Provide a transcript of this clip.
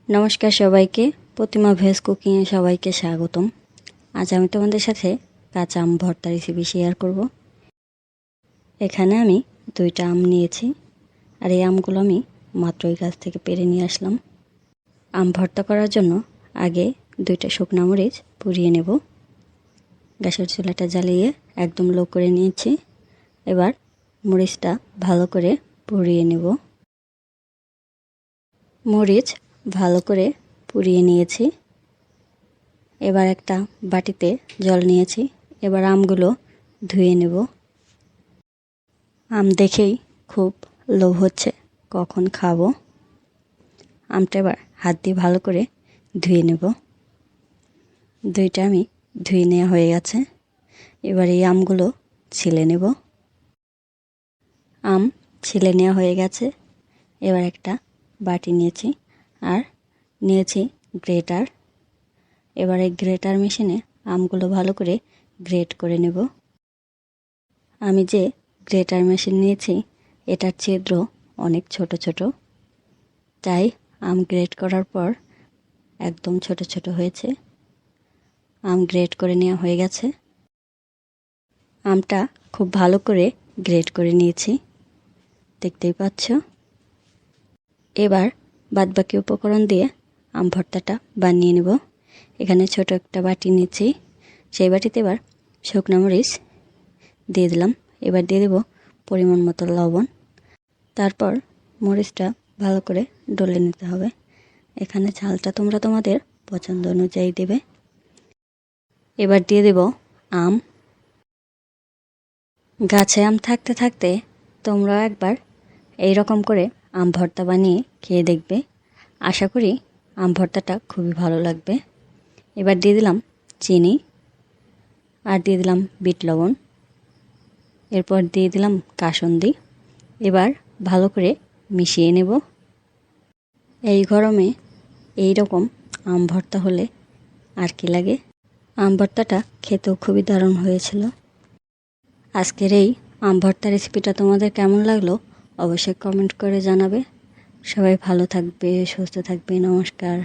নমস্কার সবাইকে, প্রতিমা ভেজ কুকিংয়ে সবাইকে স্বাগতম। আজ আমি তোমাদের সাথে কাঁচা আম ভর্তা রেসিপি শেয়ার করব। এখানে আমি 2টা আম নিয়েছি, আর এই আমগুলো আমি মাত্রই গাছ থেকে পেড়ে নিয়ে আসলাম। আম ভর্তা করার জন্য আগে 2টা শুকনো মরিচ পুড়িয়ে নেব। গ্যাসের চুলাটা জ্বালিয়ে একদম লো করে নিয়েছি। এবার মরিচটা ভালো করে পুড়িয়ে নেব। মরিচ ভালো করে পুড়িয়ে নিয়েছি। এবার একটা বাটিতে জল নিয়েছি। এবার আমগুলো ধুয়ে নেব। আম দেখেই খুব লোভ হচ্ছে কখন খাবো। আমটা এবার হাত দিয়ে ভালো করে ধুয়ে নেব। 2টা আমি ধুয়ে নেওয়া হয়ে গেছে। এবার এই আমগুলো ছিলে নেব। আম ছিলে নেওয়া হয়ে গেছে। এবার একটা বাটি নিয়েছি আর নিয়েছি গ্রেটার। এবার এই গ্রেটার মেশিনে আমগুলো ভালো করে গ্রেট করে নেব। আমি যে গ্রেটার মেশিন নিয়েছি এটার ছিদ্র অনেক ছোট ছোট, তাই আম গ্রেট করার পর একদম ছোট ছোট হয়েছে। আম গ্রেট করে নেওয়া হয়ে গেছে। আমটা খুব ভালো করে গ্রেট করে নিয়েছি, দেখতেই পাচ্ছ। এবার বাদবাকি উপকরণ দিয়ে আম ভর্তাটা বানিয়ে নেব। এখানে ছোট একটা বাটি নিয়েছি, সেই বাটিতে এবার শুকনো মরিচ দিয়ে দিলাম। এবার দিয়ে দেব পরিমাণ মতো লবণ। তারপর মরিচটা ভালো করে ডলে নিতে হবে। এখানে ঝালটা তোমরা তোমাদের পছন্দ অনুযায়ী দেবে। এবার দিয়ে দেব আম। গাছে আম থাকতে থাকতে তোমরাও একবার এই রকম করে আম ভর্তা বানিয়ে খেয়ে দেখবে। আশা করি আম ভর্তাটা খুবই ভালো লাগবে। এবার দিয়ে দিলাম চিনি আর দিয়ে দিলাম বিট লবণ। এরপর দিয়ে দিলাম কাসুন্দি। এবার ভালো করে মিশিয়ে নেব। এই গরমে এই রকম আম ভর্তা হলে আর কি লাগে। আম ভর্তাটা খেতেও খুবই দারুণ হয়েছিল। আজকের এই আম ভর্তা রেসিপিটা তোমাদের কেমন লাগলো অবশ্যই কমেন্ট করে জানাবে। সবাই ভালো থাকবে, সুস্থ থাকবে। নমস্কার।